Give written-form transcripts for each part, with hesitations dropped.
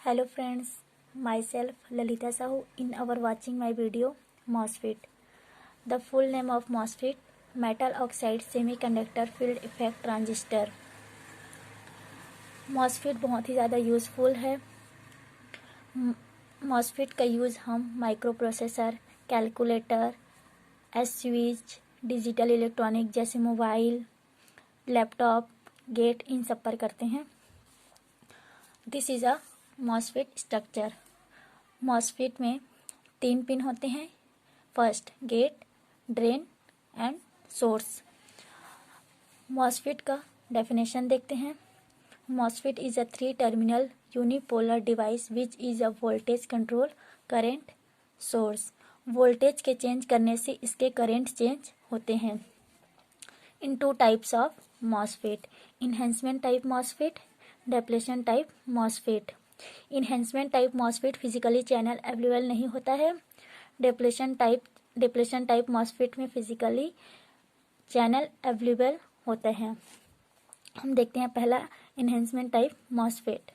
Hello friends, myself Lalita Sahu in our watching my video MOSFET. The full name of MOSFET, Metal Oxide Semiconductor Field Effect Transistor. MOSFET बहुत ही ज़्यादा useful है। MOSFET का use हम microprocessor, calculator, switch, digital electronic जैसे mobile, laptop, gate इन सब पर करते हैं। This is a MOSFET structure. MOSFET में 3 पिन होते हैं, first gate, drain and source. MOSFET का डेफिनेशन देखते हैं। MOSFET is a 3 terminal unipolar device which is a voltage control current source. Voltage के चेंज करने से इसके करेंट चेंज होते हैं। इन 2 types of MOSFET, enhancement type MOSFET, depletion type MOSFET। Enhancement type MOSFET physically channel available नहीं होता है। डेप्लेशन टाइप MOSFET में फिजिकली चैनल अवेलेबल होते हैं। हम देखते हैं पहला enhancement type MOSFET।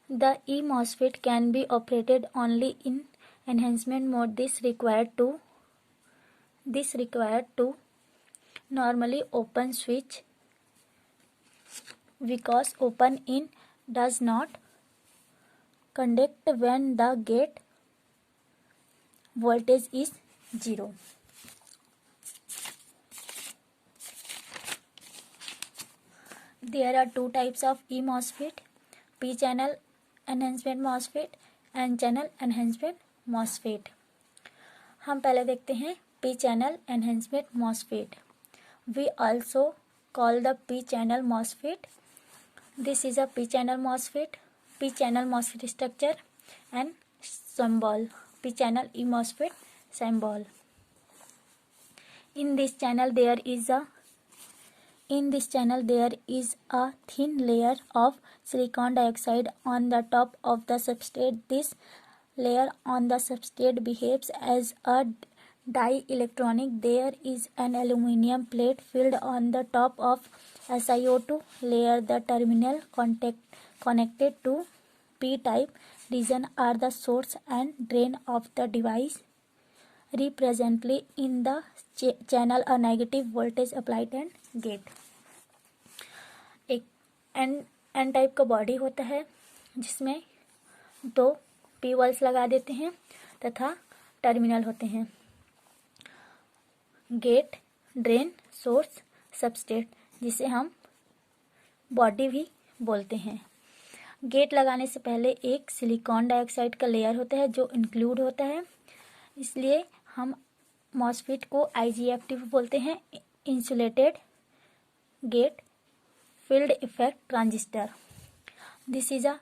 The E MOSFET can be operated only in enhancement mode. This required to normally open switch because open in does not conduct when the gate voltage is 0. There are 2 types of E-MOSFET, P-channel enhancement MOSFET and channel enhancement MOSFET. हम पहले देखते हैं P-channel enhancement MOSFET. We also call the P-channel MOSFET. This is a P-channel MOSFET. P-channel MOSFET structure and symbol. P-channel E-MOSFET symbol. In this channel there is a thin layer of silicon dioxide on the top of the substrate. This layer on the substrate behaves as a dielectronic. There is an aluminum plate filled on the top of SiO2 layer. The terminal connected to P-type region are the source and drain of the device. Presently in the channel a negative voltage applied and gate. एक N type का body होता है जिसमें 2 P walls लगा देते हैं तथा terminal होते हैं, गेट, ड्रेन, सोर्स, सबस्ट्रेट, जिसे हम बॉडी भी बोलते हैं। गेट लगाने से पहले एक सिलिकॉन डाइऑक्साइड का लेयर होता है जो इंक्लूड होता है, इसलिए हम MOSFET को IGFT बोलते हैं, insulated gate field effect transistor. This is a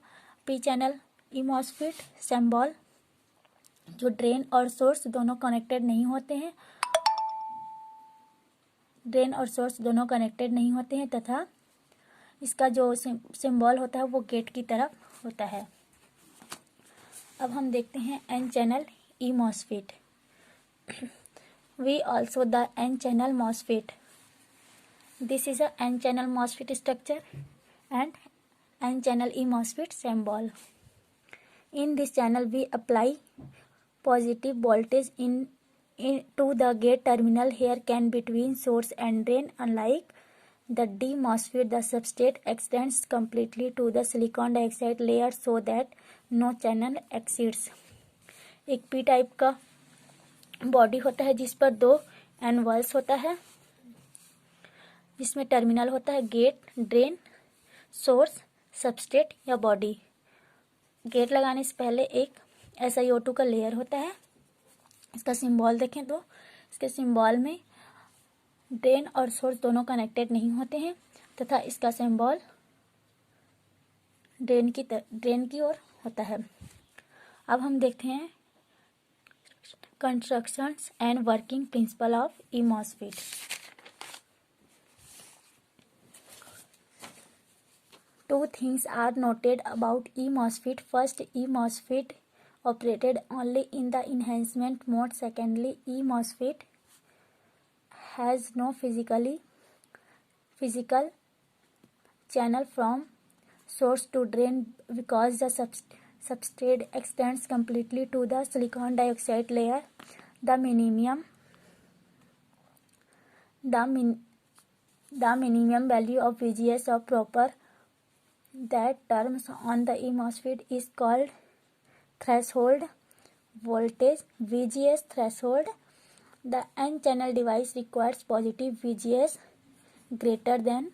P channel E MOSFET symbol, जो ड्रेन और सोर्स दोनों कनेक्टेड नहीं होते हैं तथा इसका जो सिंबल होता है वो गेट की तरफ होता है। अब हम देखते हैं N channel E MOSFET। We also the N channel MOSFET. This is a N-channel MOSFET structure and N-channel E MOSFET symbol. In this channel, we apply positive voltage to the gate terminal here can between source and drain. Unlike the D MOSFET, the substrate extends completely to the silicon dioxide layer so that no channel exceeds. एक P type का body होता है जिस पर 2 N walls होता है, जिसमें terminal होता है गेट, ड्रेन, सोर्स, सबस्ट्रेट या बॉडी। गेट लगाने से पहले एक SiO2 का लेयर होता है। इसका सिंबल देखें तो इसके सिंबल में ड्रेन और सोर्स दोनों कनेक्टेड नहीं होते हैं तथा इसका सिंबल ड्रेन की ओर होता है। अब हम देखते हैं constructions and working principle of E MOSFET। Two things are noted about E-MOSFET. First, E-MOSFET operated only in the enhancement mode. Secondly, E-MOSFET has no physical channel from source to drain because the substrate extends completely to the silicon dioxide layer. The minimum value of VGS of proper that terms on the MOSFET is called threshold voltage, VGS threshold. The N-channel device requires positive VGS greater than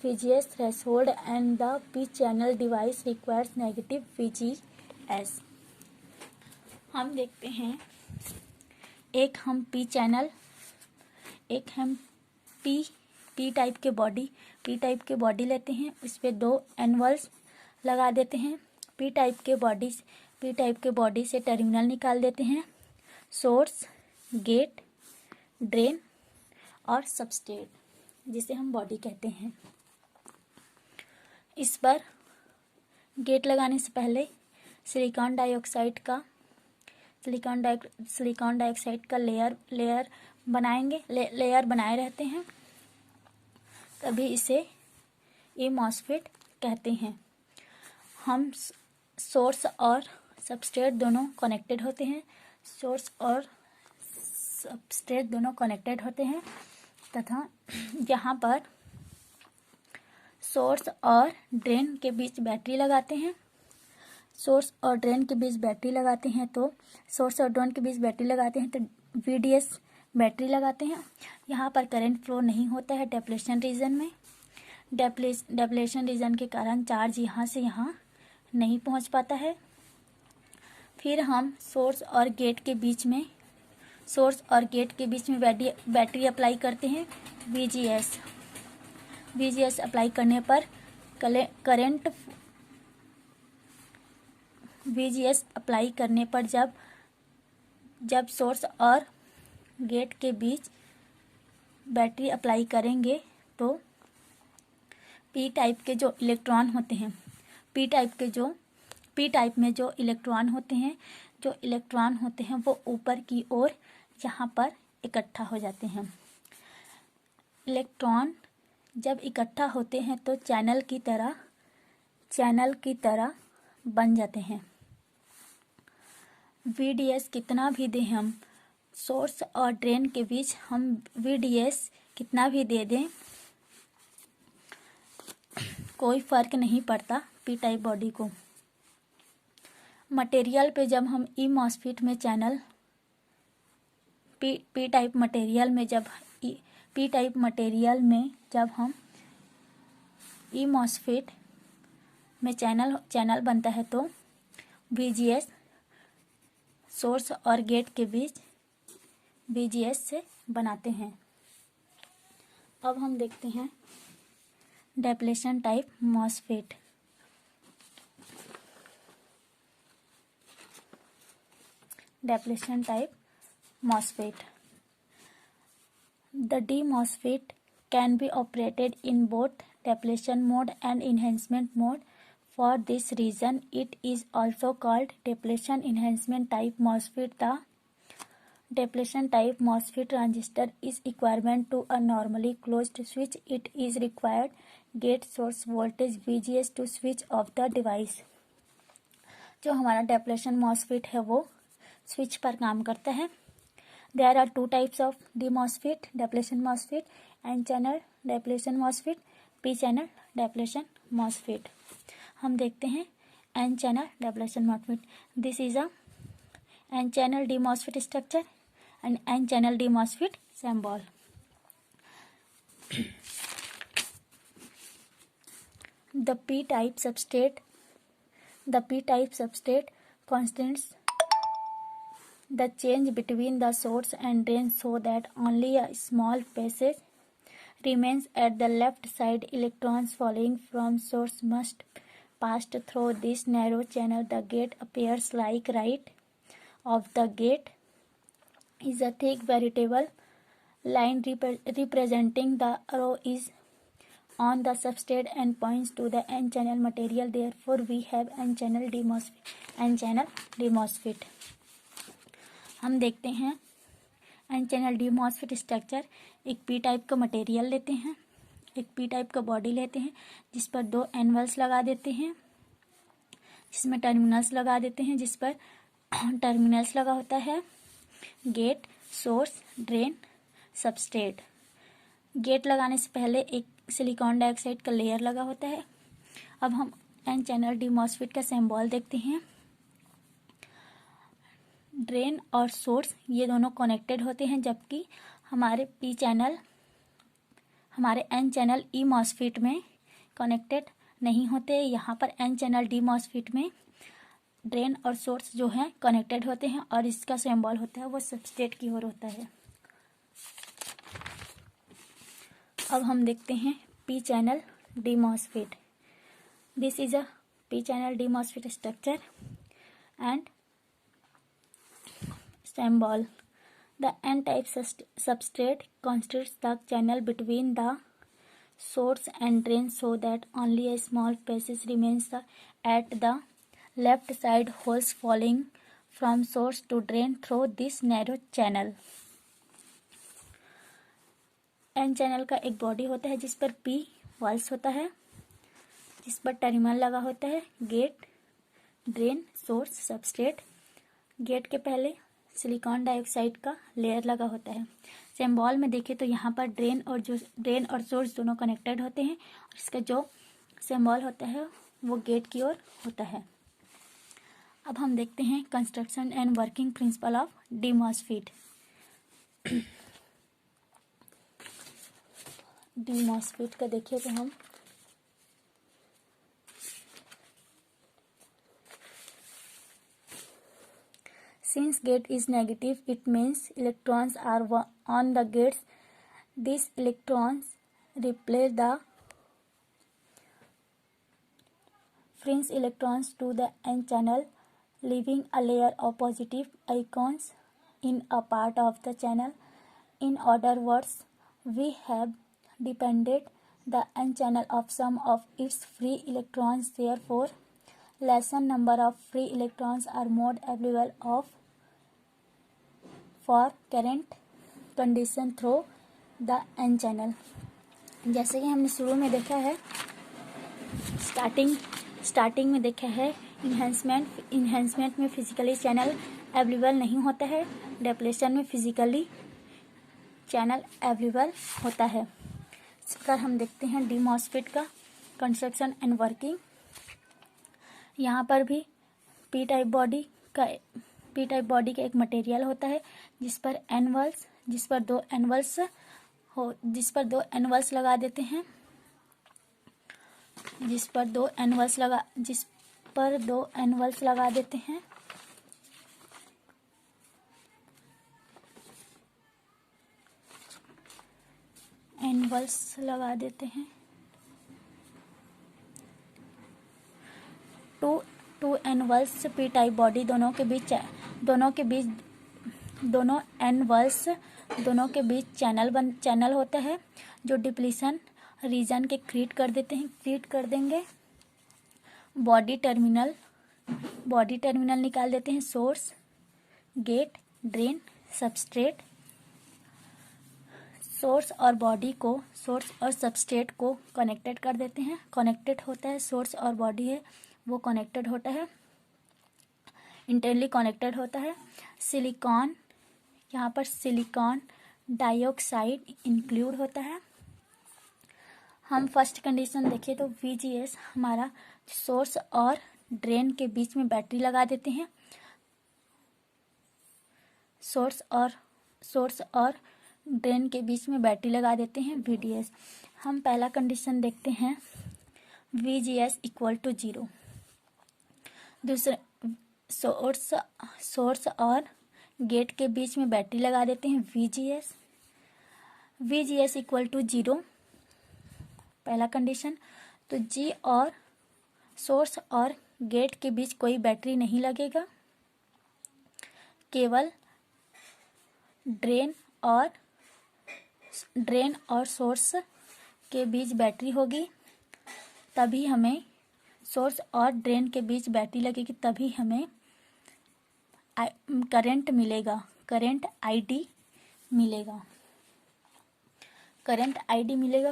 VGS threshold and the P-channel device requires negative VGS. हम देखते हैं एक हम P type के body लेते हैं, उस पर 2 एनवल्स लगा देते हैं। P टाइप के बॉडी से टर्मिनल निकाल देते हैं, सोर्स, गेट, ड्रेन और सबस्ट्रेट, जिसे हम बॉडी कहते हैं। इस पर गेट लगाने से पहले सिलिकॉन डाइऑक्साइड का लेयर बनाएंगे, लेयर बनाए रहते हैं, तभी इसे MOSFET कहते हैं। हम सोर्स और सबस्ट्रेट दोनों कनेक्टेड होते हैं तथा यहाँ पर सोर्स और ड्रेन के बीच बैटरी लगाते हैं। तो VDS बैटरी लगाते हैं। यहाँ पर करंट फ्लो नहीं होता है डेप्लेशन रीजन में। डेप्लेशन रीजन के कारण चार्ज यहाँ से यहाँ नहीं पहुँच पाता है। फिर हम सोर्स और गेट के बीच में बैटरी अप्लाई करते हैं, VGS अप्लाई करने पर करंट VGS अप्लाई करने पर जब सोर्स और गेट के बीच बैटरी अप्लाई करेंगे तो P टाइप में जो इलेक्ट्रॉन होते हैं वो ऊपर की ओर यहाँ पर इकट्ठा हो जाते हैं। इलेक्ट्रॉन जब इकट्ठा होते हैं तो चैनल की तरह बन जाते हैं। VDS कितना भी दें हम, सोर्स और ड्रेन के बीच हम VDS कितना भी दे दें, कोई फर्क नहीं पड़ता P टाइप बॉडी को। मटेरियल पे जब हम MOSFET में चैनल P टाइप मटेरियल में जब हम MOSFET में चैनल बनता है तो VGS सोर्स और गेट के बीच VGS से बनाते हैं। अब हम देखते हैं depletion type MOSFET। The DMOSFET can be operated in both depletion mode and enhancement mode. For this reason, it is also called depletion enhancement type MOSFET. The depletion type MOSFET transistor is equivalent to a normally closed switch. It is required gate source voltage VGS to switch off the device. जो हमारा depletion MOSFET है वो switch पर काम करता है। There are 2 types of DMOSFET, depletion MOSFET, N-channel depletion MOSFET, P-channel depletion MOSFET। हम देखते हैं N-channel depletion MOSFET। This is a N-channel DMOSFET structure and N-channel DMOSFET symbol. The P-type substrate constants the change between the source and drain so that only a small passage remains at the left side. Electrons flowing from source must pass through this narrow channel. The gate appears like right of the gate is a thick veritable line representing the arrow is on the substrate and points to the N-channel material. Therefore, we have N-channel DMOSFET. हम देखते हैं N-channel DMOSFET structure. एक P type का material लेते हैं एक P type का body लेते हैं जिस पर 2 एनवल्स लगा देते हैं, जिसमें टर्मिनल्स लगा देते हैं, जिस पर टर्मिनल्स लगा होता है gate, source, drain, substrate. Gate लगाने से पहले एक सिलिकॉन डाइऑक्साइड का लेयर लगा होता है। अब हम एन चैनल डी मॉसफेट का सिंबल देखते हैं। ड्रेन और सोर्स ये दोनों कनेक्टेड होते हैं, जबकि हमारे पी चैनल हमारे एन चैनल ई मॉसफेट में कनेक्टेड नहीं होते। यहाँ पर एन चैनल डी मॉसफेट में ड्रेन और सोर्स जो है कनेक्टेड होते हैं और इसका सिंबल होता है वो सबस्ट्रेट की ओर होता है। अब हम देखते हैं P channel D MOSFET. This is a P channel D MOSFET structure and symbol. The n-type substrate constitutes the channel between the source and drain so that only a small passage remains at the left side, holes falling from source to drain through this narrow channel. n channel का एक body होता है जिस पर p Waals होता है, जिस पर टर्मिनल लगा होता है gate, drain, source, substrate. Gate के पहले सिलिकॉन डाइऑक्साइड का लेयर लगा होता है। सिंबल में देखें तो यहाँ पर ड्रेन और सोर्स दोनों कनेक्टेड होते हैं और इसका जो सिंबल होता है वो गेट की ओर होता है। अब हम देखते हैं construction and working principle of D MOSFET. D MOSFET का देखिए तो हम since gate is negative, it means electrons are on the gates. These electrons repel the fringe electrons to the n channel, leaving a layer of positive ions in a part of the channel. In other words, we have depended the n channel of some of its free electrons. Therefore, lesser number of free electrons are more available for current condition through the n channel. जैसे कि हमने शुरू में देखा है, starting में देखा है इन्हेंसमेंट में फिजिकली चैनल अवेलेबल नहीं होता है, डिप्लेशन में फिजिकली चैनल अवेलेबल होता है। इस प्रकार हम देखते हैं डी मॉसफेट का कंस्ट्रक्शन एंड वर्किंग। यहाँ पर भी पी टाइप बॉडी का एक मटेरियल होता है जिस पर दो एनवल्स लगा देते हैं, जिस पर दो एनवल्स लगा देते हैं। एनवल्स लगा देते हैं। To envelopes P type body दोनों के बीच चैनल होता है जो डिप्लीशन रीजन के क्रिएट कर देंगे। बॉडी टर्मिनल निकाल देते हैं, source, gate, drain, substrate. Source और सबस्ट्रेट को कनेक्टेड कर देते हैं, कनेक्टेड होता है। सोर्स और बॉडी है वो कनेक्टेड होता है, इंटरनली कनेक्टेड होता है। यहाँ पर सिलिकॉन डाइऑक्साइड इंक्लूड होता है। हम फर्स्ट कंडीशन देखें तो VGS हमारा सोर्स और ड्रेन के बीच में बैटरी लगा देते हैं। सोर्स और ड्रेन के बीच में बैटरी लगा देते हैं VDS। हम पहला कंडीशन देखते हैं VGS इक्वल टू 0। दूसरा सोर्स और गेट के बीच में बैटरी लगा देते हैं VGS इक्वल टू 0 पहला कंडीशन। तो G और सोर्स और गेट के बीच कोई बैटरी नहीं लगेगा, केवल ड्रेन और सोर्स के बीच बैटरी होगी, तभी हमें सोर्स और ड्रेन के बीच बैटरी लगेगी, तभी हमें करंट मिलेगा, करंट ID मिलेगा।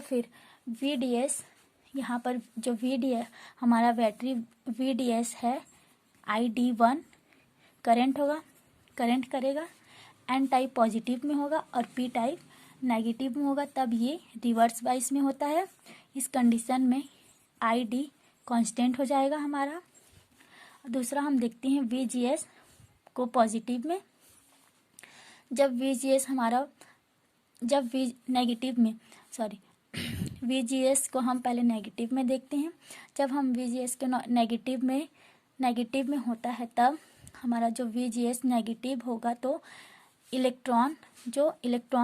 फिर VDS, यहाँ पर जो VDS हमारा बैटरी VDS है, ID1 करंट होगा, करंट करेगा, N टाइप पॉजिटिव में होगा और P टाइप नेगेटिव में होगा, तब ये रिवर्स बाइस में होता है। इस कंडीशन में ID कांस्टेंट हो जाएगा हमारा। दूसरा हम देखते हैं VGS को पॉजिटिव में। जब VGS हमारा VGS को हम पहले नेगेटिव में देखते हैं। जब हम VGS को नेगेटिव में होता है, तब हमारा जो VGS नेगेटिव होगा तो इलेक्ट्रॉन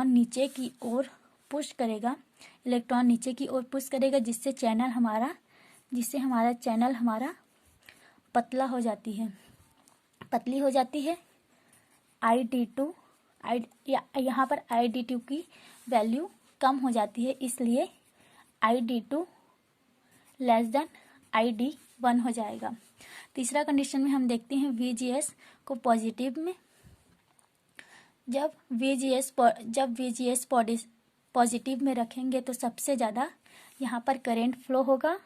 नीचे की ओर पुश करेगा, जिससे हमारा चैनल पतली हो जाती है। ID2 यहाँ पर ID2 की वैल्यू कम हो जाती है, इसलिए ID2 लेस देन ID1 हो जाएगा। तीसरा कंडीशन में हम देखते हैं VGS को पॉजिटिव में। जब VGS पॉजिटिव में रखेंगे तो सबसे ज़्यादा यहाँ पर करंट फ्लो होगा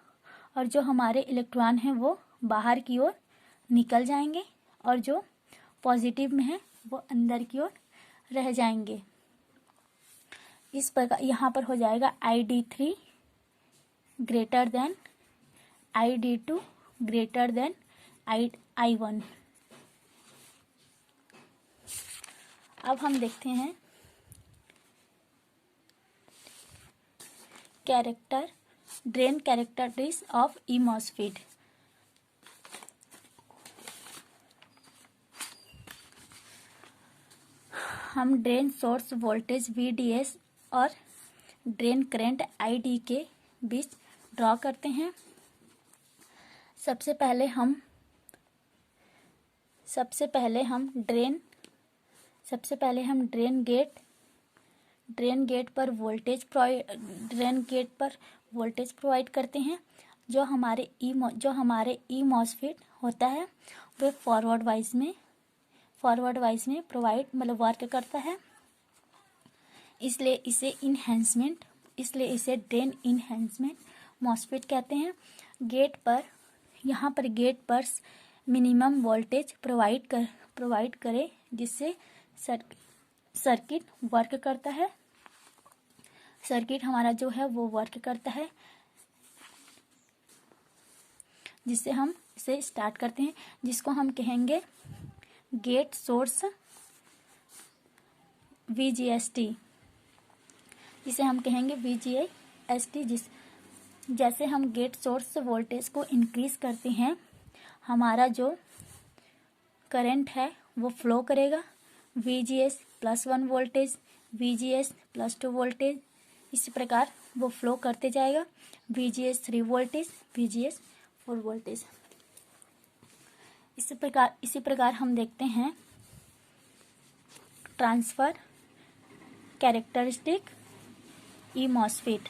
और जो हमारे इलेक्ट्रॉन हैं वो बाहर की ओर निकल जाएंगे और जो पॉजिटिव में है वो अंदर की ओर रह जाएंगे। इस प्रकार यहाँ पर हो जाएगा ID3 greater than ID2 greater than I1। अब हम देखते हैं ड्रेन कैरेक्टरिस्टिक्स ऑफ E-MOSFET। हम ड्रेन सोर्स वोल्टेज VDS और ड्रेन करंट ID के बीच ड्रॉ करते हैं। सबसे पहले हम ड्रेन गेट पर वोल्टेज प्रोवाइड करते हैं। जो हमारे E-MOSFET होता है वो फॉरवर्ड वाइज में प्रोवाइड वर्क करता है, इसलिए इसे ड्रेन इनहेंसमेंट MOSFET कहते हैं। यहाँ पर गेट पर मिनिमम वोल्टेज प्रोवाइड करे, जिससे सर्किट वर्क करता है। सर्किट हमारा जो है वो वर्क करता है, जिससे हम इसे स्टार्ट करते हैं, जिसको हम कहेंगे गेट सोर्स VGST, जिसे हम कहेंगे VGST। जैसे हम गेट सोर्स वोल्टेज को इंक्रीज करते हैं, हमारा जो करंट है वो फ्लो करेगा। VGS +1 वोल्टेज, VGS +2 वोल्टेज, इसी प्रकार वो फ्लो करते जाएगा। VGS 3 voltage, VGS 4 voltage. इसी प्रकार हम देखते हैं ट्रांसफर कैरेक्टरिस्टिक E-MOSFET।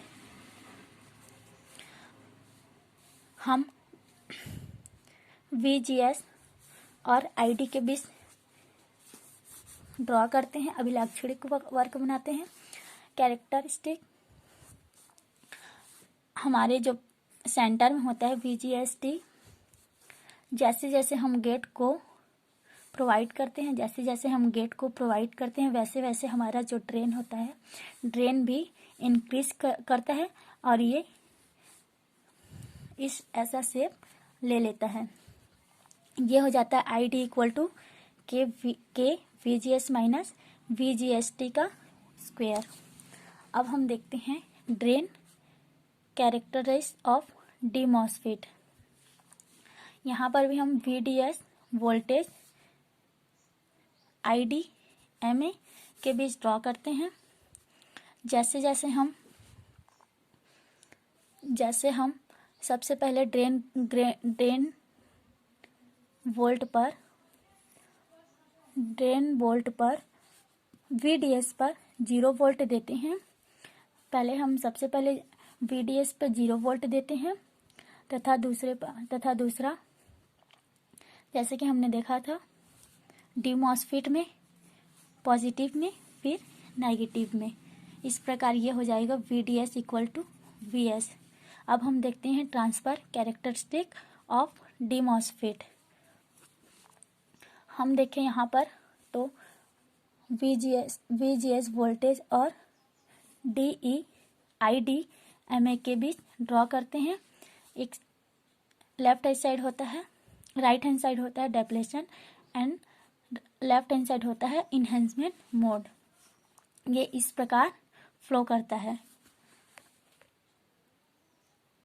हम VGS और ID के बीच ड्रॉ करते हैं, अभिलाक्षणिक वर्क बनाते हैं। कैरेक्टरिस्टिक हमारे जो सेंटर में होता है VGST, जैसे जैसे हम गेट को प्रोवाइड करते हैं वैसे वैसे हमारा जो ड्रेन होता है, ड्रेन भी इंक्रीज करता है और ये ऐसा शेप ले लेता है। ये हो जाता है ID = K VGS minus VGST का स्क्वायर। अब हम देखते हैं ड्रेन कैरेक्टरिस्टिक्स ऑफ D-MOSFET। यहाँ पर भी हम VDS वोल्टेज ID MA के बीच ड्रॉ करते हैं। जैसे हम सबसे पहले ड्रेन वोल्ट पर VDS पर 0 वोल्ट देते हैं। सबसे पहले VDS पर 0 वोल्ट देते हैं तथा दूसरा जैसे कि हमने देखा था D-MOSFET में पॉजिटिव में फिर नेगेटिव में। इस प्रकार ये हो जाएगा VDS = Vs। अब हम देखते हैं transfer characteristic of D MOSFET. हम देखें यहाँ पर तो VGS वोल्टेज और IDMA के बीच ड्रॉ करते हैं। एक लेफ्ट हैंड साइड होता है, राइट हैंड साइड होता है depletion and left hand side होता है इन्हेंसमेंट मोड। ये इस प्रकार फ्लो करता है।